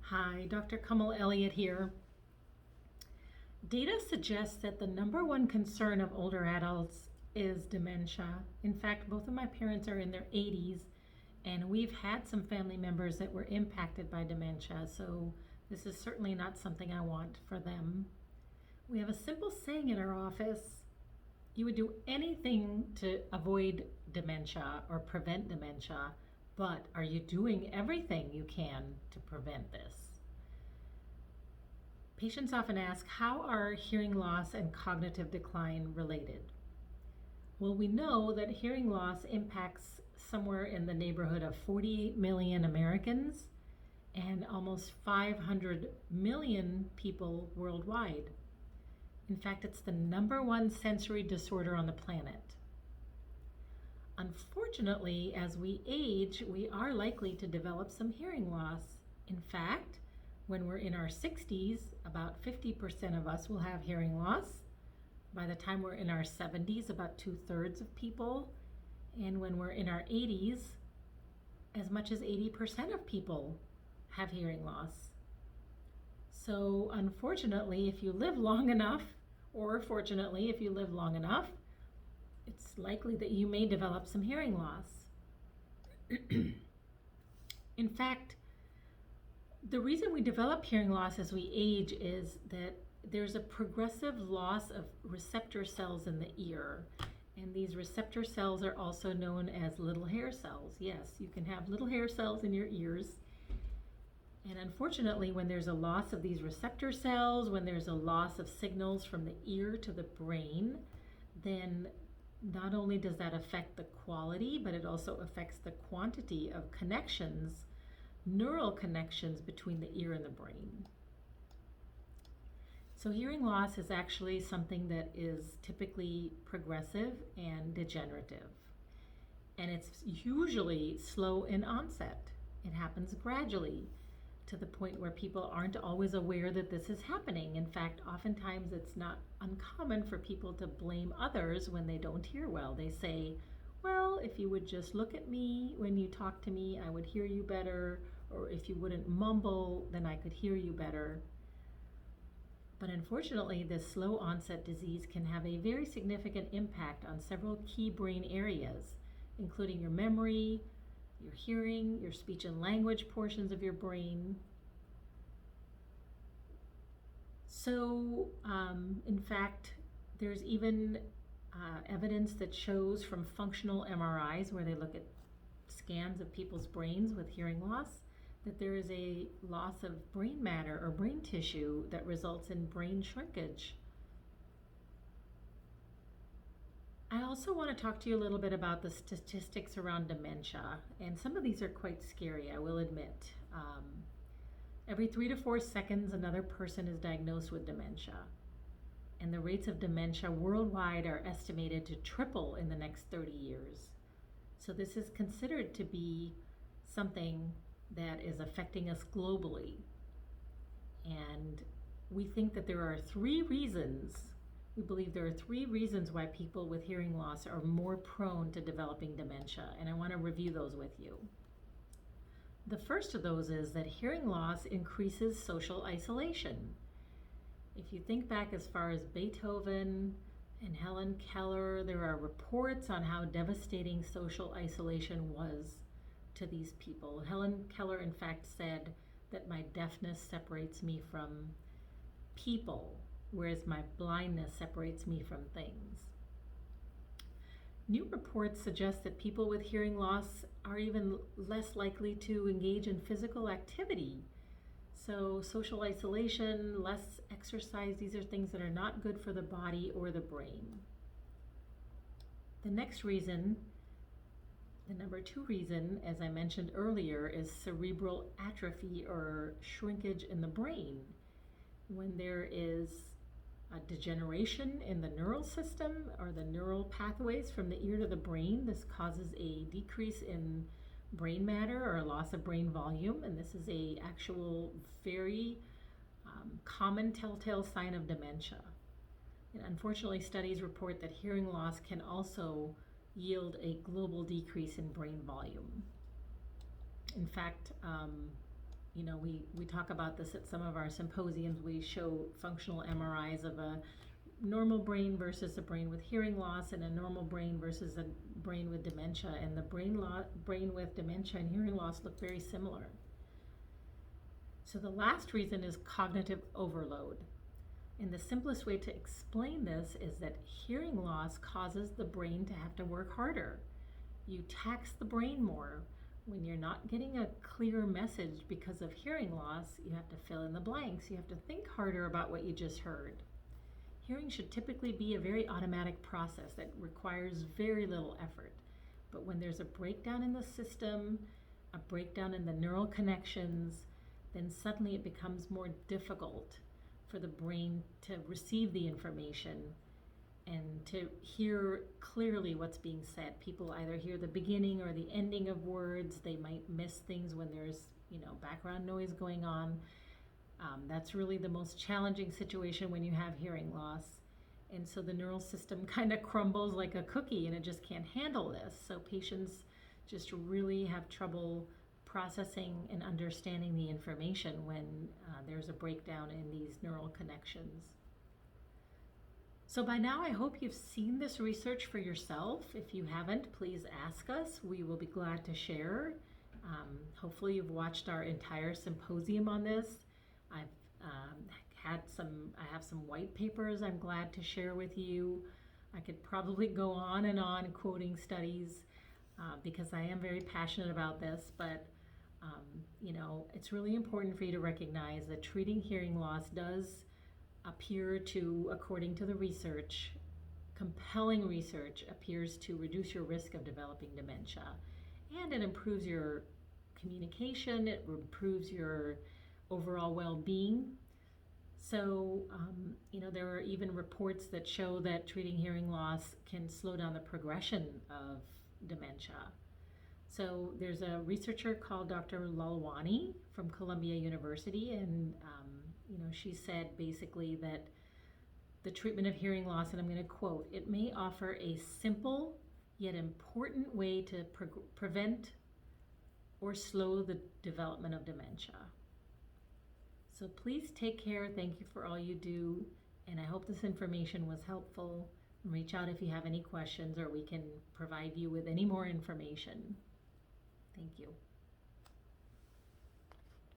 Hi, Dr. Kamal Elliott here. Data suggests that the number one concern of older adults is dementia. In fact, both of my parents are in their 80s, and we've had some family members that were impacted by dementia, so this is certainly not something I want for them. We have a simple saying in our office: you would do anything to avoid dementia or prevent dementia, but are you doing everything you can to prevent this? Patients often ask, how are hearing loss and cognitive decline related? Well, we know that hearing loss impacts somewhere in the neighborhood of 48 million Americans and almost 500 million people worldwide. In fact, it's the number one sensory disorder on the planet. Unfortunately, as we age, we are likely to develop some hearing loss. In fact, when we're in our 60s, about 50% of us will have hearing loss. By the time we're in our 70s, about 2/3 of people. And when we're in our 80s, as much as 80% of people have hearing loss. So unfortunately, if you live long enough, or fortunately, if you live long enough, it's likely that you may develop some hearing loss. In fact, the reason we develop hearing loss as we age is that there's a progressive loss of receptor cells in the ear. And these receptor cells are also known as little hair cells. Yes, you can have little hair cells in your ears. And unfortunately, when there's a loss of these receptor cells, when there's a loss of signals from the ear to the brain, then not only does that affect the quality, but it also affects the quantity of connections, neural connections between the ear and the brain. So hearing loss is actually something that is typically progressive and degenerative. And it's usually slow in onset. It happens gradually to the point where people aren't always aware that this is happening. In fact, oftentimes it's not uncommon for people to blame others when they don't hear well. They say, well, if you would just look at me when you talk to me, I would hear you better. Or if you wouldn't mumble, then I could hear you better. But unfortunately, this slow onset disease can have a very significant impact on several key brain areas, including your memory, your hearing, your speech and language portions of your brain. So, in fact, there's even evidence that shows from functional MRIs, where they look at scans of people's brains with hearing loss, that there is a loss of brain matter or brain tissue that results in brain shrinkage. I also want to talk to you a little bit about the statistics around dementia, and some of these are quite scary, I will admit. Every 3 to 4 seconds, another person is diagnosed with dementia, and the rates of dementia worldwide are estimated to triple in the next 30 years. So this is considered to be something that is affecting us globally. And we think that there are 3 reasons, we believe there are 3 reasons why people with hearing loss are more prone to developing dementia, and I want to review those with you. The first of those is that hearing loss increases social isolation. If you think back as far as Beethoven and Helen Keller, there are reports on how devastating social isolation was to these people. Helen Keller, in fact, said that my deafness separates me from people, whereas my blindness separates me from things. New reports suggest that people with hearing loss are even less likely to engage in physical activity. So social isolation, less exercise, these are things that are not good for the body or the brain. The next reason, the number 2 reason, as I mentioned earlier, is cerebral atrophy or shrinkage in the brain. When there is a degeneration in the neural system or the neural pathways from the ear to the brain, this causes a decrease in brain matter or a loss of brain volume, and this is a actual very common telltale sign of dementia. And unfortunately, studies report that hearing loss can also yield a global decrease in brain volume. In fact, we talk about this at some of our symposiums. We show functional MRIs of a normal brain versus a brain with hearing loss, and a normal brain versus a brain with dementia. And the brain with dementia and hearing loss look very similar. So the last reason is cognitive overload. And the simplest way to explain this is that hearing loss causes the brain to have to work harder. You tax the brain more. When you're not getting a clear message because of hearing loss, you have to fill in the blanks. You have to think harder about what you just heard. Hearing should typically be a very automatic process that requires very little effort. But when there's a breakdown in the system, a breakdown in the neural connections, then suddenly it becomes more difficult for the brain to receive the information and to hear clearly what's being said. People either hear the beginning or the ending of words. They might miss things when there's, background noise going on. That's really the most challenging situation when you have hearing loss. And so the neural system kind of crumbles like a cookie, and it just can't handle this. So patients just really have trouble processing and understanding the information when there's a breakdown in these neural connections. So by now, I hope you've seen this research for yourself. If you haven't, please ask us. We will be glad to share. Hopefully you've watched our entire symposium on this. I have some white papers I'm glad to share with you. I could probably go on and on quoting studies because I am very passionate about this, but it's really important for you to recognize that treating hearing loss does appear to, according to the research, compelling research, appears to reduce your risk of developing dementia. And it improves your communication, it improves your overall well-being. So, there are even reports that show that treating hearing loss can slow down the progression of dementia. So there's a researcher called Dr. Lalwani from Columbia University, and she said basically that the treatment of hearing loss, and I'm going to quote, "It may offer a simple yet important way to prevent or slow the development of dementia." So please take care. Thank you for all you do, and I hope this information was helpful. Reach out if you have any questions, or we can provide you with any more information. Thank you.